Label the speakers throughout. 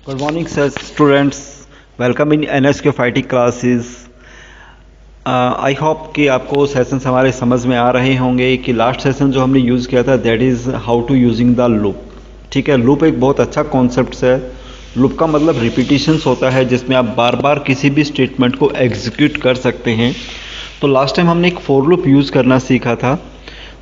Speaker 1: Good morning, sir, students. Welcome in NSQ fighting classes. I hope कि आपको sessions हमारे समझ में आ रहे होंगे कि लास्ट सेशन जो हमने यूज़ किया था that is how to using the loop. ठीक है, लूप एक बहुत अच्छा कॉन्सेप्ट है. लूप का मतलब रिपीटिशंस होता है जिसमें आप बार बार किसी भी स्टेटमेंट को एग्जीक्यूट कर सकते हैं. तो लास्ट टाइम हमने एक फॉर लूप यूज़ करना सीखा था.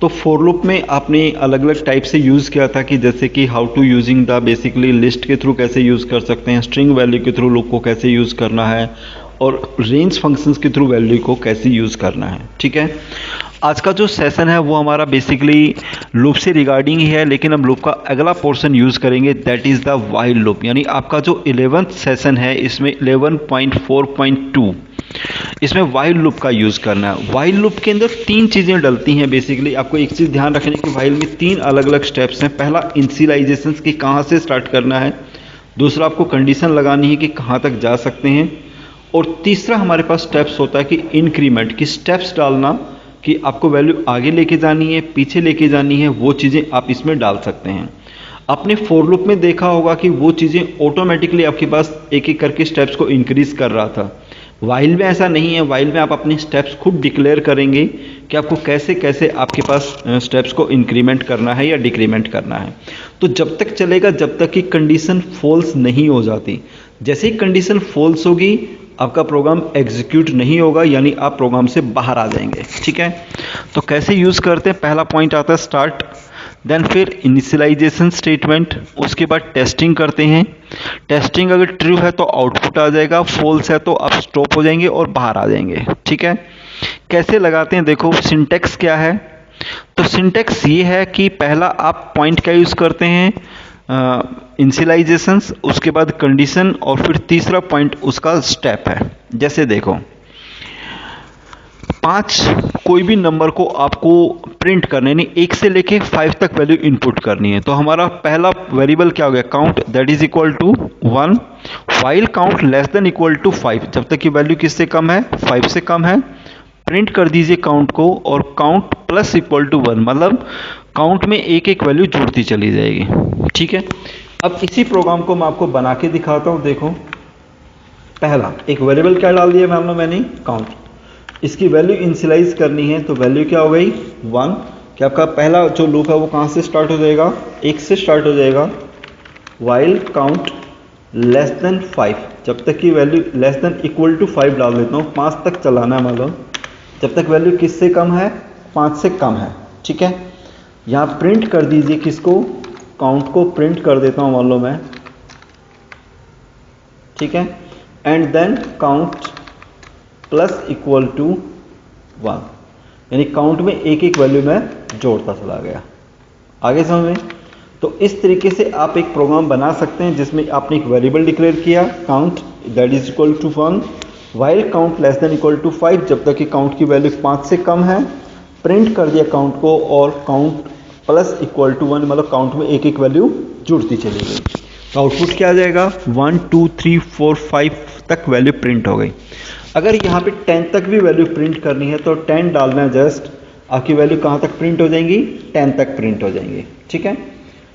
Speaker 1: तो फॉर लूप में आपने अलग अलग टाइप से यूज़ किया था कि जैसे कि how to using the basically list के थ्रू कैसे यूज़ कर सकते हैं, स्ट्रिंग वैल्यू के थ्रू लूप को कैसे यूज़ करना है और रेंज फंक्शंस के थ्रू वैल्यू को कैसे यूज़ करना है. ठीक है, आज का जो सेशन है वो हमारा बेसिकली लूप से रिगार्डिंग ही है, लेकिन हम लूप का अगला पोर्शन यूज़ करेंगे that is the while loop. यानी आपका जो 11th सेशन है इसमें 11.4.2 इसमें व्हाइल लूप का यूज़ करना है. व्हाइल लूप के अंदर तीन चीज़ें डलती हैं. बेसिकली आपको एक चीज़ ध्यान रखनी है कि व्हाइल में तीन अलग अलग स्टेप्स हैं. पहला इनिशियलाइजेशन की कहाँ से स्टार्ट करना है, दूसरा आपको कंडीशन लगानी है कि कहाँ तक जा सकते हैं, और तीसरा हमारे पास स्टेप्स होता है कि इंक्रीमेंट की स्टेप्स डालना कि आपको वैल्यू आगे लेके जानी है पीछे लेके जानी है, वो चीज़ें आप इसमें डाल सकते हैं. आपने फॉर लूप में देखा होगा कि वो चीज़ें ऑटोमेटिकली आपके पास एक एक करके स्टेप्स को इंक्रीज कर रहा था. वाइल में ऐसा नहीं है. वाइल में आप अपने स्टेप्स खुद डिक्लेयर करेंगे कि आपको कैसे कैसे आपके पास स्टेप्स को इंक्रीमेंट करना है या डिक्रीमेंट करना है. तो जब तक चलेगा जब तक कि कंडीशन फॉल्स नहीं हो जाती. जैसे ही कंडीशन फॉल्स होगी आपका प्रोग्राम एग्जीक्यूट नहीं होगा, यानी आप प्रोग्राम से बाहर आ जाएंगे. ठीक है, तो कैसे यूज़ करते हैं. पहला पॉइंट आता है स्टार्ट, देन फिर इनिशियलाइजेशन स्टेटमेंट, उसके बाद टेस्टिंग करते हैं. टेस्टिंग अगर ट्रू है तो आउटपुट आ जाएगा, फॉल्स है तो आप स्टॉप हो जाएंगे और बाहर आ जाएंगे. ठीक है, कैसे लगाते हैं देखो. सिंटेक्स क्या है, तो सिंटेक्स ये है कि पहला आप पॉइंट क्या यूज़ करते हैं, इनिशियलाइजेशंस, उसके बाद कंडीशन, और फिर तीसरा पॉइंट उसका स्टेप है. जैसे देखो 5 कोई भी नंबर को आपको प्रिंट करना है, यानी 1 से लेके 5 तक वैल्यू इनपुट करनी है. तो हमारा पहला वेरिएबल क्या हो गया, count, that is equal to 1, while count less than equal to 5, जब तक कि वैल्यू किससे कम है, 5 से कम है, प्रिंट कर दीजिए काउंट को, और काउंट प्लस इक्वल टू 1, मतलब काउंट में एक एक वैल्यू जुड़ती चली जाएगी. ठीक है, अब इसी प्रोग्राम को मैं आपको बना के दिखाता हूं. देखो पहला एक वेरिएबल क्या डाल दिया मान लो मैंने, काउंट. इसकी वैल्यू इनिशियलाइज करनी है तो वैल्यू क्या हो गई 1. कि आपका पहला जो लूप है वो कहाँ से स्टार्ट हो जाएगा, 1 से स्टार्ट हो जाएगा. व्हाइल काउंट लेस देन 5, जब तक की value less than equal to 5 डाल देता हूँ. 5 तक चलाना है मान लो, जब तक वैल्यू किससे कम है, 5 से कम है. ठीक है, यहाँ प्रिंट कर दीजिए किसको, काउंट को प्रिंट कर देता हूँ मान लो मैं. ठीक है, and then count plus equal to 1, यानी काउंट में एक एक वैल्यू में जोड़ता चला गया. आगे समझ में. तो इस तरीके से आप एक प्रोग्राम बना सकते हैं जिसमें आपने एक वेरिएबल डिक्लेयर किया count that is equal to 1, while count less than equal to 5, जब तक कि काउंट की वैल्यू 5 से कम है, प्रिंट कर दिया काउंट को, और काउंट प्लस इक्वल टू 1, मतलब काउंट में एक एक वैल्यू जुड़ती चली गई. तो आउटपुट क्या आ जाएगा, 1 2 3 4 5 तक वैल्यू प्रिंट हो गई. अगर यहाँ पे 10 तक भी वैल्यू प्रिंट करनी है तो 10 डालना है जस्ट, आपकी वैल्यू कहाँ तक प्रिंट हो जाएंगी, 10 तक प्रिंट हो जाएंगी. ठीक है,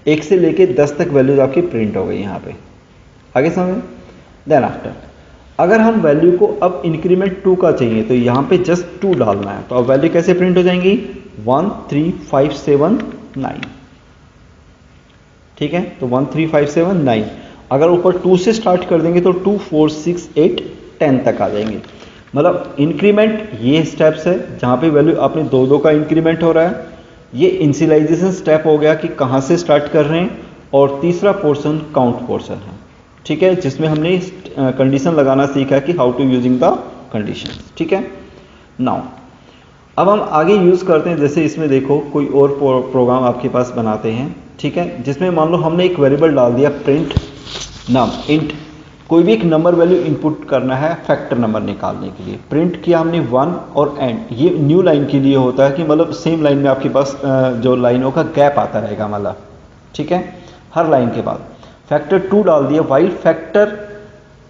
Speaker 1: 1 से लेके 10 तक वैल्यूज आपकी प्रिंट हो गई यहाँ पे. आगे समझ. देन आफ्टर अगर हम वैल्यू को अब इंक्रीमेंट 2 का चाहिए तो यहाँ पे जस्ट 2 डालना है. तो अब वैल्यू कैसे प्रिंट हो जाएंगी, 1 3 5 7 9. ठीक है, तो 1 3 5 7 9. अगर ऊपर 2 से स्टार्ट कर देंगे तो 2 4 6 8 10 तक आ जाएंगे. मतलब इंक्रीमेंट ये स्टेप्स है जहाँ पे वैल्यू आपने 2 का इंक्रीमेंट हो रहा है. ये इनिशियलाइजेशन स्टेप हो गया कि कहाँ से स्टार्ट कर रहे हैं, और तीसरा पोर्शन काउंट पोर्शन है. ठीक है, जिसमें हमने कंडीशन लगाना सीखा कि how to using the condition. ठीक है, नाउ अब हम आगे यूज़ करते हैं. जैसे इसमें देखो कोई और प्रोग्राम आपके पास बनाते हैं. ठीक है, जिसमें मान लो हमने एक वेरिएबल डाल दिया प्रिंट नम इंट, कोई भी एक नंबर वैल्यू इनपुट करना है फैक्टर नंबर निकालने के लिए. प्रिंट किया हमने 1 और एंड, ये न्यू लाइन के लिए होता है कि मतलब सेम लाइन में आपके पास जो लाइनों का गैप आता रहेगा मतलब. ठीक है, हर लाइन के बाद फैक्टर 2 डाल दिया. While factor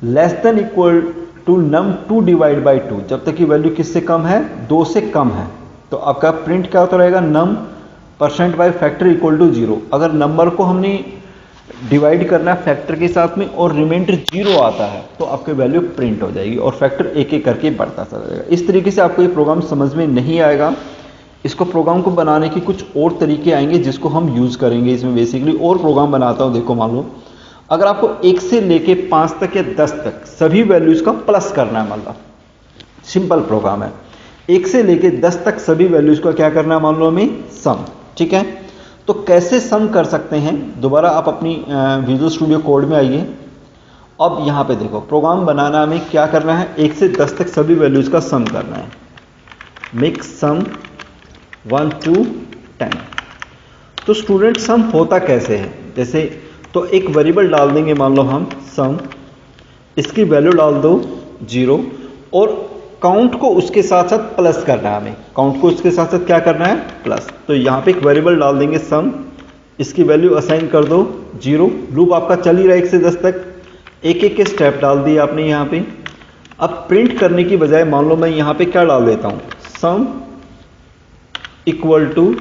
Speaker 1: less than equal to num 2 divide by 2, जब तक की वैल्यू किससे कम है, 2 से कम है. तो आपका प्रिंट क्या होता रहेगा, num percent by factor equal to 0. अगर नंबर को हमने डिवाइड करना है फैक्टर के साथ में और रिमाइंडर 0 आता है तो आपकी वैल्यू प्रिंट हो जाएगी और फैक्टर एक एक करके बढ़ता चला जाएगा। इस तरीके से आपको ये प्रोग्राम समझ में नहीं आएगा। इसको प्रोग्राम को बनाने के कुछ और तरीके आएंगे जिसको हम यूज़ करेंगे इसमें। बेसिकली और प्रोग्राम बनाता हूँ। देखो मान लो अगर आपको 1 से लेके 5 तक या 10 तक सभी वैल्यूज़ का प्लस करना है, मतलब सिंपल प्रोग्राम है। 1 से लेके 10 तक सभी वैल्यूज़ का क्या करना है, मान लो हमें सम। ठीक है, तो कैसे सम कर सकते हैं, दोबारा आप अपनी विजुअल स्टूडियो कोड में आइए। अब यहाँ पे देखो प्रोग्राम बनाना हमें क्या करना है, 1 से 10 तक सभी वैल्यूज़ का सम करना है। Make sum 1 to 10। तो स्टूडेंट सम होता कैसे है, जैसे तो एक वेरिएबल डाल देंगे, मान लो हम सम, इसकी वैल्यू डाल दो 0 और काउंट को उसके साथ साथ प्लस करना है हमें। काउंट को उसके साथ साथ क्या करना है, प्लस। तो यहाँ पे एक वेरिएबल डाल देंगे सम, इसकी वैल्यू असाइन कर दो 0। लूप आपका चल ही रहा है 1 से 10 तक। एक एक के स्टेप डाल दिए आपने यहाँ पे। अब प्रिंट करने की बजाय मान लो मैं यहाँ पे क्या डाल देता हूँ, sum equal to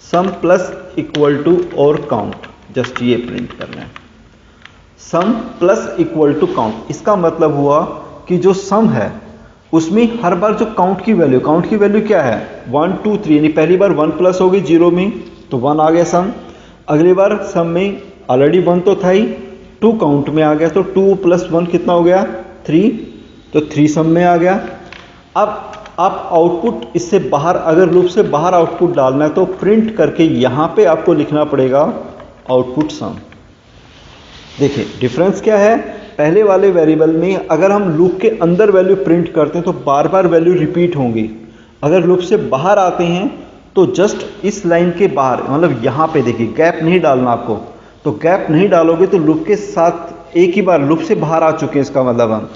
Speaker 1: sum plus equal to और काउंट। जस्ट ये प्रिंट करना है, sum plus equal to count. इसका मतलब हुआ कि जो सम है उसमें हर बार जो काउंट की वैल्यू क्या है, 1 2 3, यानी पहली बार 1 प्लस होगी 0 में तो 1 आ गया सम। अगली बार सम में ऑलरेडी 1 तो था ही, 2 काउंट में आ गया तो 2 प्लस 1 कितना हो गया, 3, तो 3 सम में आ गया। अब आप आउटपुट इससे बाहर, अगर लूप से बाहर आउटपुट डालना है तो प्रिंट करके यहां पे आपको लिखना पड़ेगा आउटपुट सम। देखिए डिफरेंस क्या है, पहले वाले वेरिएबल में अगर हम लूप के अंदर वैल्यू प्रिंट करते हैं तो बार बार वैल्यू रिपीट होंगी। अगर लूप से बाहर आते हैं तो जस्ट इस लाइन के बाहर, मतलब यहां पे देखिए गैप नहीं डालना आपको। तो गैप नहीं डालोगे तो लूप के साथ एक ही बार लूप से बाहर आ चुके हैं, इसका मतलब हम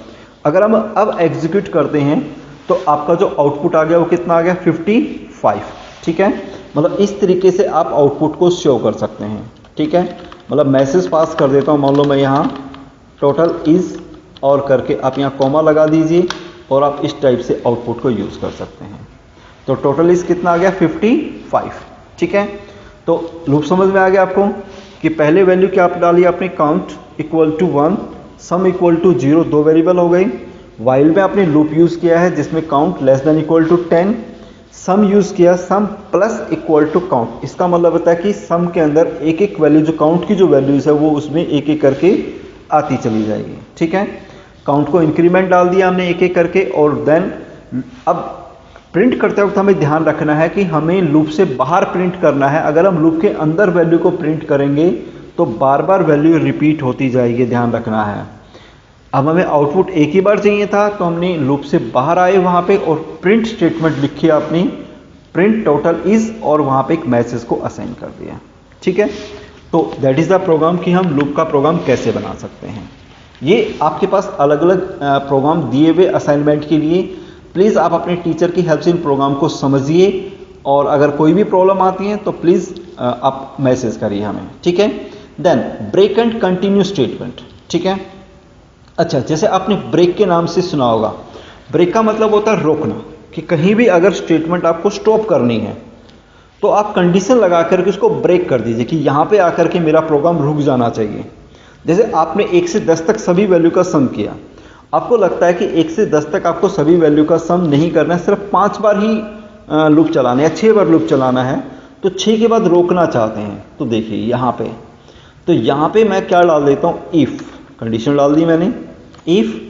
Speaker 1: अगर हम अब एग्जीक्यूट करते हैं तो आपका जो आउटपुट आ गया वो कितना आ गया, 55। ठीक है, मतलब इस तरीके से आप आउटपुट को शो कर सकते हैं। ठीक है, मतलब मैसेज पास कर देता हूं, मान लो मैं यहाँ टोटल इज और करके आप यहाँ कॉमा लगा दीजिए और आप इस टाइप से आउटपुट को यूज कर सकते हैं। तो टोटल इज कितना आ गया, 55। ठीक है, तो लूप समझ में आ गया आपको कि पहले वैल्यू क्या आप डाली आपने, count equal to 1, sum equal to 0, 2 variable हो गई। वाइल में आपने लूप यूज किया है जिसमें count less than equal to 10, sum use किया, sum plus equal to count. इसका मतलब होता है कि सम के अंदर एक एक वैल्यू, जो काउंट की जो वैल्यूज है वो उसमें एक एक करके आती चली जाएगी। ठीक है, काउंट को इंक्रीमेंट डाल दिया हमने एक एक करके। और देन अब प्रिंट करते वक्त हमें ध्यान रखना है कि हमें लूप से बाहर प्रिंट करना है। अगर हम लूप के अंदर वैल्यू को प्रिंट करेंगे तो बार बार वैल्यू रिपीट होती जाएगी, ध्यान रखना है। अब हमें आउटपुट एक ही बार चाहिए था तो हमने लूप से बाहर आए वहां पे और प्रिंट स्टेटमेंट लिखी आपने, प्रिंट टोटल इज, और वहां पे एक मैसेज को असाइन कर दिया। ठीक है, तो दैट इज द प्रोग्राम कि हम लूप का प्रोग्राम कैसे बना सकते हैं। ये आपके पास अलग अलग प्रोग्राम दिए हुए असाइनमेंट के लिए। प्लीज़ आप अपने टीचर की हेल्प से इन प्रोग्राम को समझिए और अगर कोई भी प्रॉब्लम आती है तो प्लीज़ आप मैसेज करिए हमें। ठीक है, then break and continue statement. ठीक है, अच्छा जैसे आपने ब्रेक के नाम से सुना होगा, ब्रेक का मतलब होता है रोकना, कि कहीं भी अगर स्टेटमेंट आपको स्टॉप करनी है तो आप कंडीशन लगा करके उसको ब्रेक कर दीजिए कि यहां पे आकर के मेरा प्रोग्राम रुक जाना चाहिए। जैसे आपने 1 से 10 तक सभी वैल्यू का सम किया, आपको लगता है कि 1 से 10 तक आपको सभी वैल्यू का सम नहीं करना है, सिर्फ 5 बार ही लूप चलाना है, 6 बार लूप चलाना है, तो 6 के बाद रोकना चाहते हैं। तो देखिए यहाँ पे, तो यहाँ पे मैं क्या डाल देता हूँ, इफ कंडीशन डाल दी मैंने, इफ,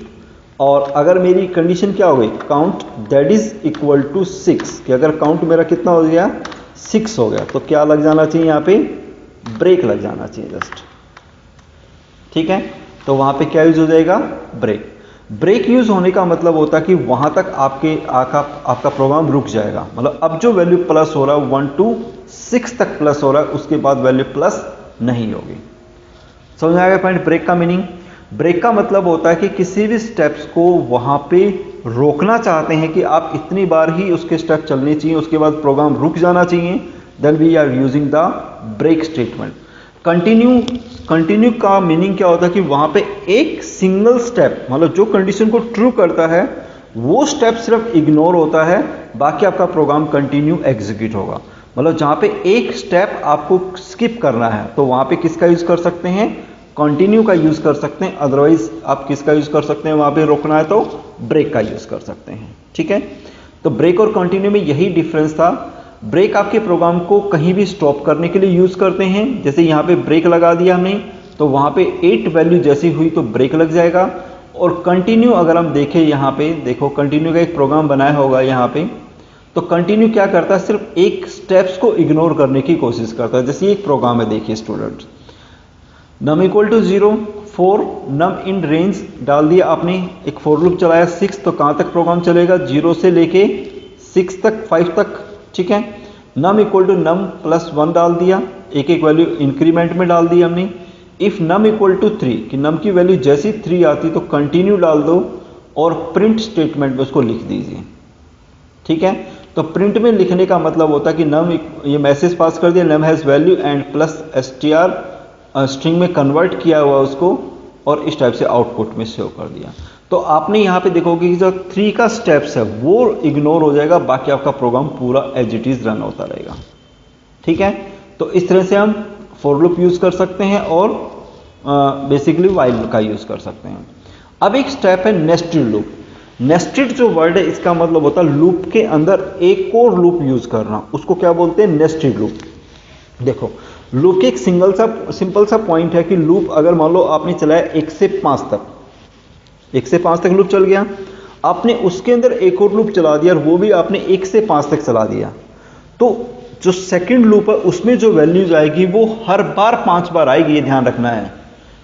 Speaker 1: और अगर मेरी कंडीशन क्या हो गई, count that is equal to 6, कि अगर काउंट मेरा कितना हो गया, 6 हो गया, तो क्या लग जाना चाहिए यहाँ पे, ब्रेक लग जाना चाहिए जस्ट। ठीक है, तो वहां पे क्या यूज हो जाएगा, ब्रेक। ब्रेक यूज होने का मतलब होता है कि वहां तक आपका प्रोग्राम रुक जाएगा। मतलब अब जो वैल्यू प्लस हो रहा है 1 to 6 तक प्लस हो रहा है, उसके बाद वैल्यू प्लस नहीं होगी। समझ में आएगा पॉइंट, ब्रेक का मीनिंग। ब्रेक का मतलब होता है कि किसी भी स्टेप्स को वहां पे रोकना चाहते हैं कि आप इतनी बार ही उसके स्टेप चलने चाहिए, उसके बाद प्रोग्राम रुक जाना चाहिए, then we are using the break statement. Continue का मीनिंग क्या होता है कि वहां पे एक सिंगल स्टेप, मतलब जो कंडीशन को ट्रू करता है वो स्टेप सिर्फ इग्नोर होता है, बाकी आपका प्रोग्राम कंटिन्यू एग्जीक्यूट होगा। मतलब जहाँ पे एक स्टेप आपको स्किप करना है तो वहाँ पे किसका यूज़ कर सकते हैं, कंटिन्यू का यूज़ कर सकते हैं। अदरवाइज आप किसका यूज़ कर सकते हैं, वहाँ पे रोकना है तो ब्रेक का यूज़ कर सकते हैं। ठीक है, तो ब्रेक और कंटिन्यू में यही डिफरेंस था। ब्रेक आपके प्रोग्राम को कहीं भी स्टॉप करने के लिए यूज़ करते हैं, जैसे यहाँ पे ब्रेक लगा दिया हमने तो वहाँ पे 8 वैल्यू जैसी हुई तो ब्रेक लग जाएगा। और कंटिन्यू अगर हम देखें, यहाँ पे देखो कंटिन्यू का एक प्रोग्राम बनाया होगा यहाँ पे, तो कंटिन्यू क्या करता है, सिर्फ एक स्टेप्स को इग्नोर करने की कोशिश करता है। जैसे एक प्रोग्राम है, देखिए students, num equal to 0 4 num in range डाल दिया आपने, एक फॉर लूप चलाया 6, तो कहाँ तक प्रोग्राम चलेगा, 0 से लेके 6 तक 5 तक। ठीक है, num equal to num plus 1 डाल दिया, एक एक वैल्यू इंक्रीमेंट में डाल दी हमने। इफ नम इक्वल टू 3, कि नम की वैल्यू जैसी 3 आती तो कंटिन्यू डाल दो और प्रिंट स्टेटमेंट में उसको लिख दीजिए। ठीक है, तो प्रिंट में लिखने का मतलब होता है कि नम, ये मैसेज पास कर दिया, num has value and plus str string में कन्वर्ट किया हुआ उसको, और इस टाइप से आउटपुट में सेव कर दिया। तो आपने यहाँ पे देखोगे कि जो 3 का स्टेप्स है वो इग्नोर हो जाएगा, बाकी आपका प्रोग्राम पूरा एज इट इज रन होता रहेगा। ठीक है, तो इस तरह से हम फॉर लूप यूज कर सकते हैं और बेसिकली व्हाइल का यूज कर सकते हैं। अब एक स्टेप है नेस्टेड लूप। नेस्टेड जो वर्ड है इसका मतलब होता है लूप के अंदर एक और लूप यूज करना, उसको क्या बोलते हैं, नेस्टेड लूप। देखो लूप के एक सिंपल सा पॉइंट है कि लूप अगर मान लो आपने चलाया 1 से 5 तक, 1 से 5 तक लूप चल गया, आपने उसके अंदर एक और लूप चला दिया और वो भी आपने 1 से 5 तक चला दिया, तो जो सेकंड लूप है उसमें जो वैल्यूज आएगी वो हर बार 5 बार आएगी, ये ध्यान रखना है।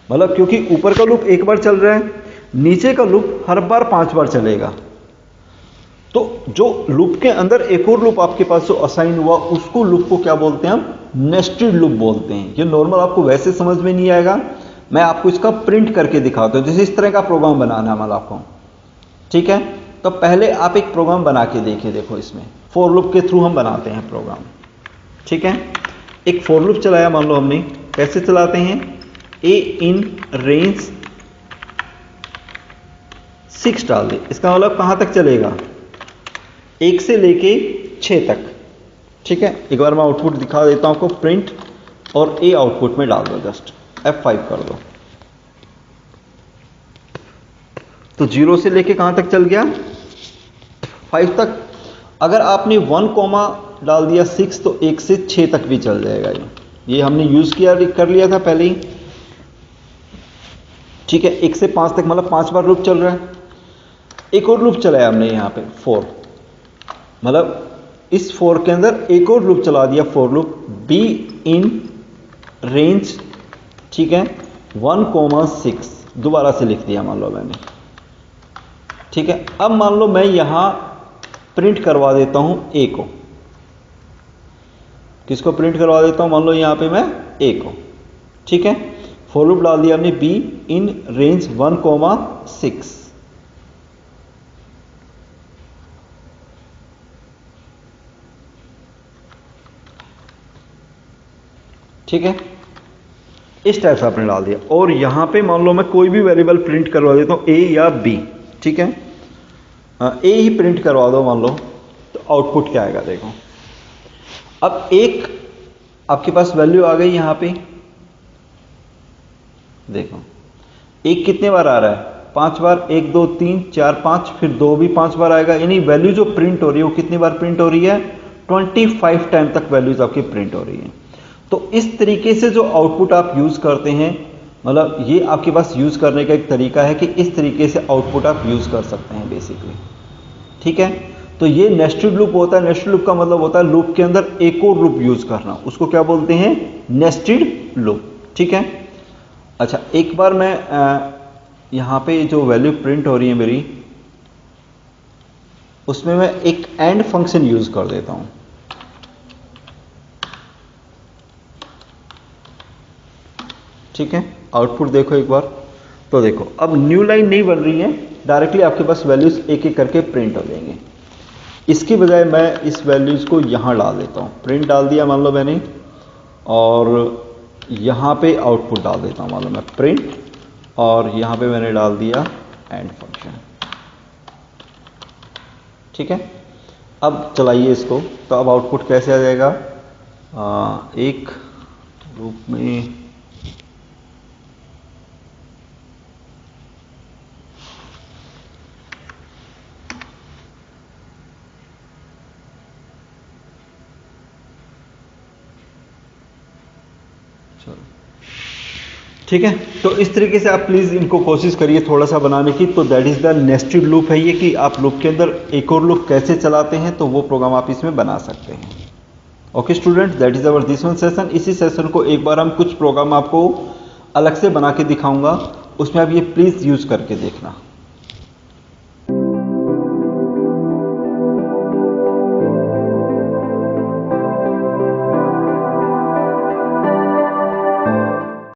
Speaker 1: मतलब क्योंकि ऊपर का लूप एक बार चल रहा है, नीचे का लूप हर बार 5 बार चलेगा, तो जो लूप के अंदर एक और लूप आपके पास जो असाइन हुआ उसको लूप को क्या बोलते हैं हम, नेस्टेड लूप बोलते हैं। ये नॉर्मल आपको वैसे समझ में नहीं आएगा, मैं आपको इसका प्रिंट करके दिखाता हूं, जैसे इस तरह का प्रोग्राम बनाना है मतलब आपको। ठीक है, तो पहले आप एक प्रोग्राम बना के देखिए, देखो इसमें फॉर लूप के थ्रू हम बनाते हैं प्रोग्राम। ठीक है, एक फॉर लूप चलाया मान लो हमने, कैसे चलाते हैं, ए इन रेंज 6 डाल दे, इसका मतलब कहां तक चलेगा, 1 से लेके 6 तक। ठीक है, एक बार मैं आउटपुट दिखा देता हूं आपको, प्रिंट और ए आउटपुट में डाल दो, जस्ट F5 कर दो, तो 0 से लेके कहां तक चल गया, 5 तक। अगर आपने 1 कॉमा डाल दिया 6 तो 1 से 6 तक भी चल जाएगा। ये हमने यूज किया, कर लिया था पहले ही। ठीक है, 1 से 5 तक मतलब 5 बार लूप चल रहा है। एक और लूप चलाया हमने यहां पे 4, मतलब इस 4 के अंदर एक और लूप चला दिया, for loop be in range, ठीक है, 1,6 दोबारा से लिख दिया मान लो मैंने। ठीक है, अब मान लो मैं यहां प्रिंट करवा देता हूं ए को, किसको प्रिंट करवा देता हूं, मान लो यहां पे मैं ए को। ठीक है, फॉर लूप डाल दिया हमने बी इन रेंज 1,6। ठीक है, इस टाइप से आपने डाल दिया, और यहां पे मान लो मैं कोई भी वेरिएबल प्रिंट करवा देता हूं, ए या बी। ठीक है, ए ही प्रिंट करवा दो मान लो, तो आउटपुट क्या आएगा देखो। अब एक आपके पास वैल्यू आ गई यहां पे, देखो एक कितने बार आ रहा है, 5 बार, 1 2 3 4 5, फिर 2 भी 5 बार आएगा, यानी वैल्यू जो प्रिंट हो रही है वो कितनी बार प्रिंट हो रही है, 25 टाइम तक वैल्यूज आपकी प्रिंट हो रही है। तो इस तरीके से जो आउटपुट आप यूज करते हैं, मतलब ये आपके पास यूज करने का एक तरीका है कि इस तरीके से आउटपुट आप यूज कर सकते हैं बेसिकली। ठीक है, तो ये नेस्टेड लूप होता है। नेस्टेड लूप का मतलब होता है लूप के अंदर एक और लूप यूज करना, उसको क्या बोलते हैं, नेस्टेड लूप। ठीक है, अच्छा एक बार मैं यहां पे जो वैल्यू प्रिंट हो रही है मेरी, उसमें मैं एक एंड फंक्शन यूज कर देता हूं। ठीक है, आउटपुट देखो एक बार, तो देखो अब न्यू लाइन नहीं बन रही है, डायरेक्टली आपके पास वैल्यूज एक एक करके प्रिंट हो जाएंगे। इसकी बजाय मैं इस वैल्यूज को यहां डाल देता हूं, प्रिंट डाल दिया मान लो मैंने, और यहां पे आउटपुट डाल देता हूं, मान लो मैं प्रिंट, और यहां पे मैंने डाल दिया एंड फंक्शन। ठीक है, अब चलाइए इसको, तो अब आउटपुट कैसे आ जाएगा, एक लूप में चलो ठीक है। तो इस तरीके से आप प्लीज़ इनको कोशिश करिए थोड़ा सा बनाने की। तो that is the nested loop है ये, कि आप लूप के अंदर एक और लूप कैसे चलाते हैं, तो वो प्रोग्राम आप इसमें बना सकते हैं। Okay students, that is our this one session. इसी सेशन को एक बार हम कुछ प्रोग्राम आपको अलग से बना के दिखाऊंगा, उसमें आप ये प्लीज़ यूज़ करके देखना।